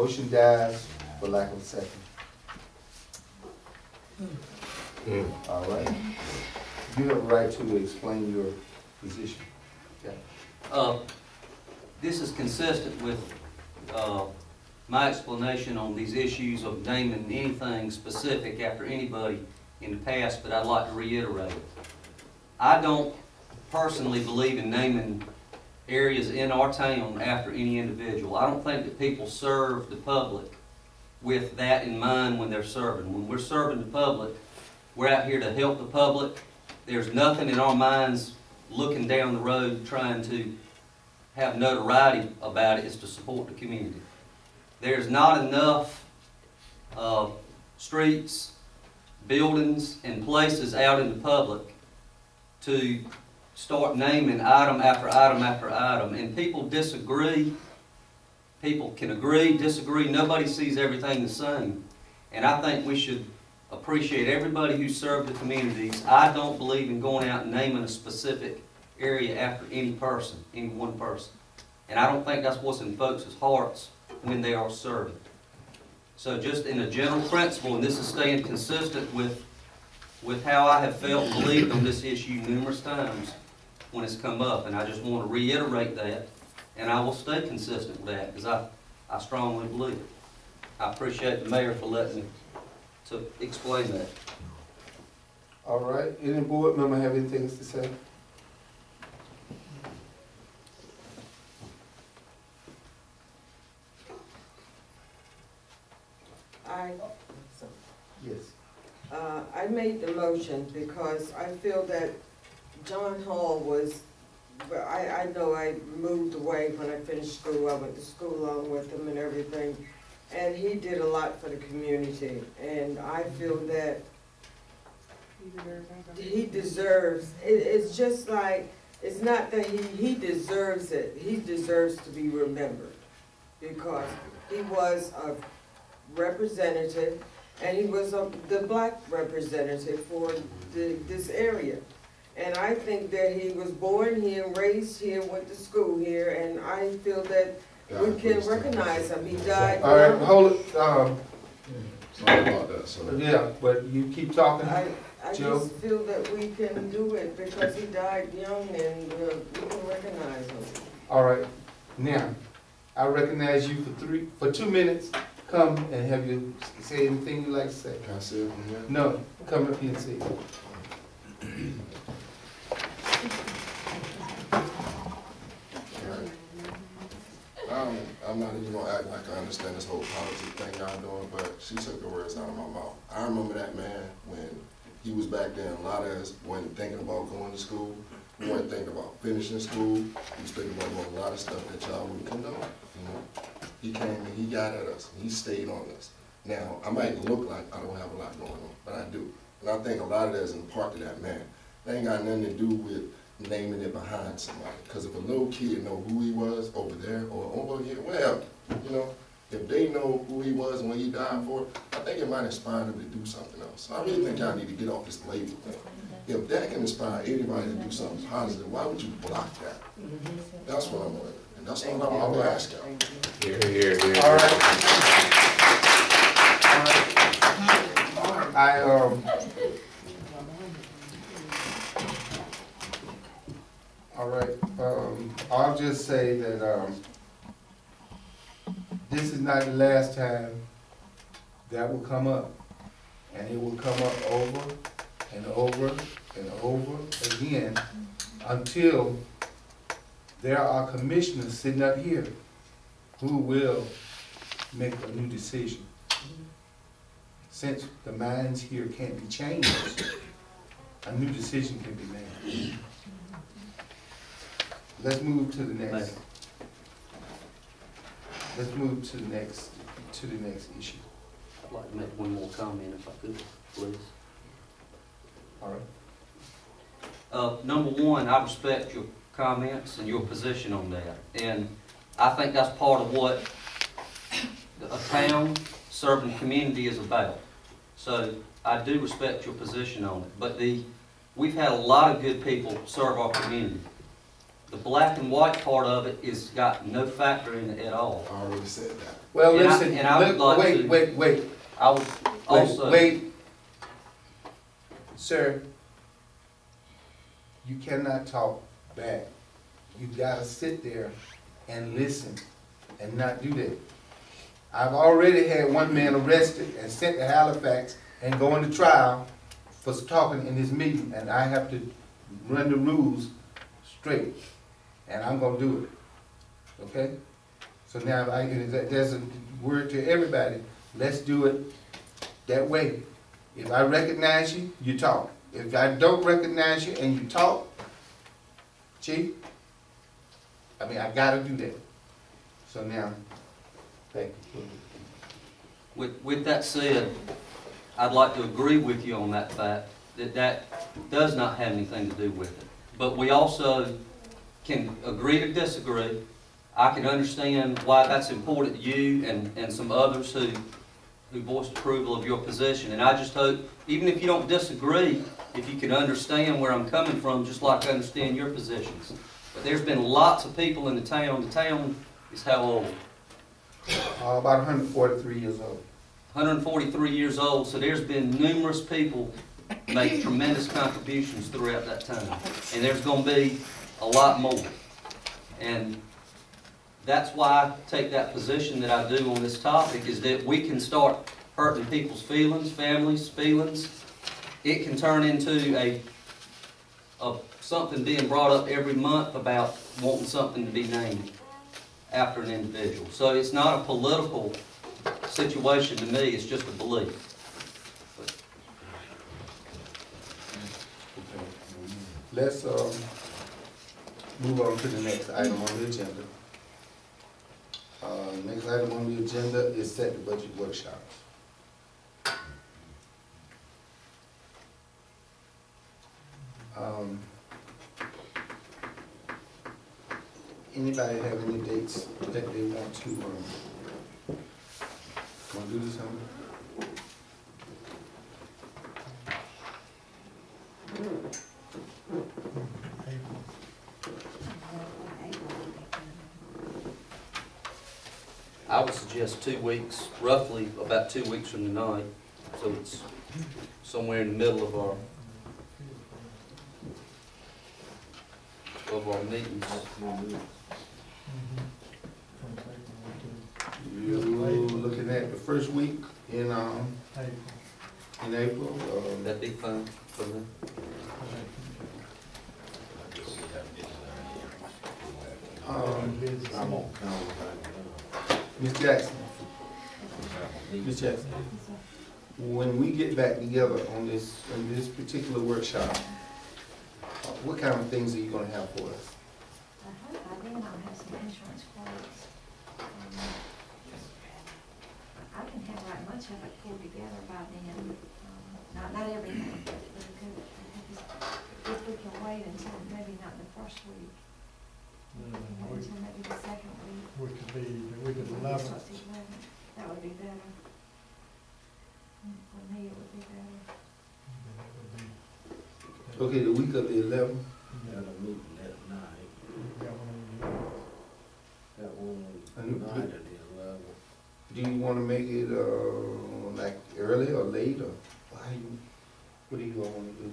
Motion dies for lack of a second. All right. You have a right to explain your position. Yeah. This is consistent with my explanation on these issues of naming anything specific after anybody in the past, but I'd like to reiterate it. I don't personally believe in naming areas in our town after any individual. I don't think that people serve the public with that in mind when they're serving. When we're serving the public, we're out here to help the public. There's nothing in our minds looking down the road trying to have notoriety about it. It's to support the community. There's not enough streets, buildings, and places out in the public to start naming item after item after item. And people disagree. People can agree, disagree. Nobody sees everything the same. And I think we should appreciate everybody who served the communities. I don't believe in going out and naming a specific area after any person, any one person. And I don't think that's what's in folks' hearts when they are serving. So just in a general principle, and this is staying consistent with how I have felt and believed on this issue numerous times when it's come up, and I just want to reiterate that, and I will stay consistent with that because I strongly believe it. I appreciate the mayor for letting me to explain that. All right. Any board member have anything to say? Yes. I made the motion because I feel that John Hall was, I know I moved away when I finished school. I went to school along with him and everything. And he did a lot for the community. And I feel that he deserves, it's just like, it's not that he deserves it. He deserves to be remembered because he was a representative, and he was the black representative for this area. And I think that he was born here, raised here, went to school here, and I feel that we can recognize him. He died. All right, hold it. Sorry about that, so. Yeah, but you keep talking. I Joe? just feel that we can do it because he died young, and we can recognize him. All right. Now, I recognize you for 2 minutes. Come and have you say anything you like to say. Can I say it from here? No, come up here and say it. I'm not even gonna act like I understand this whole politics thing y'all doing, but she took the words out of my mouth. I remember that man when he was back then. A lot of us weren't thinking about going to school. We weren't thinking about finishing school. We was thinking about doing a lot of stuff that y'all wouldn't condone. You know, he came and he got at us. And he stayed on us. Now I might look like I don't have a lot going on, but I do. And I think a lot of that is in part to that man. That ain't got nothing to do with naming it behind somebody. Because if a little kid know who he was over there or over here, wherever, you know, if they know who he was and what he died for, I think it might inspire them to do something else. So I really think y'all need to get off this label thing. If that can inspire anybody to do something positive, why would you block that? That's what I'm wondering. And that's all I'm gonna ask y'all. All right. All right. I'll just say that this is not the last time that will come up, and it will come up over and over and over again until there are commissioners sitting up here who will make a new decision. Since the minds here can't be changed, a new decision can be made. Let's move to the next. Let's move to the next issue. I'd like to make one more comment if I could, please. All right. Number one, I respect your comments and your position on that. And I think that's part of what a town serving the community is about. So I do respect your position on it. But we've had a lot of good people serve our community. the black and white part of it is got no factor in it at all. I already said that. Well, And I- listen, and I would like to- wait. I would also. Wait. Sir, you cannot talk back. You gotta sit there and listen and not do that. I've already had one man arrested and sent to Halifax and going to trial for talking in this meeting, and I have to run the rules straight, and I'm gonna do it, okay? So now, there's a word to everybody, let's do it that way. If I recognize you, you talk. If I don't recognize you and you talk, chief, I gotta do that. So now, thank you. With that said, I'd like to agree with you on that fact, that does not have anything to do with it. But we also can agree to disagree. I can understand why that's important to you and some others who voiced approval of your position. And I just hope, even if you don't disagree, if you can understand where I'm coming from, just like I understand your positions. But there's been lots of people in the town. The town is how old? About 143 years old. 143 years old, so there's been numerous people make tremendous contributions throughout that time. And there's gonna be a lot more. And that's why I take that position that I do on this topic, is that we can start hurting people's feelings, families' feelings. It can turn into something being brought up every month about wanting something to be named after an individual. So it's not a political situation to me, it's just a belief. Let's move on to the next item on the agenda. Next item on the agenda is set the budget workshops. Anybody have any dates that they want to do this on? I would suggest 2 weeks, roughly about 2 weeks from tonight, so it's somewhere in the middle of our meetings. You're looking at the first week in April. That'd be fine for me. Ms. Jackson. Ms. Jackson. When we get back together on this particular workshop, what kind of things are you gonna have for us? By then I'll have some insurance quotes. I can have like much of it pulled together by then. Not everything, but if we can wait until maybe not the first week, wait until maybe the second week. We could be, we could Maybe 11. start the 11th. That would be better. For me, it would be better. Okay, the week of the 11th. Got a meeting that night, got one And night at the 11th. do you wanna make it, like early or late, or what do you wanna do?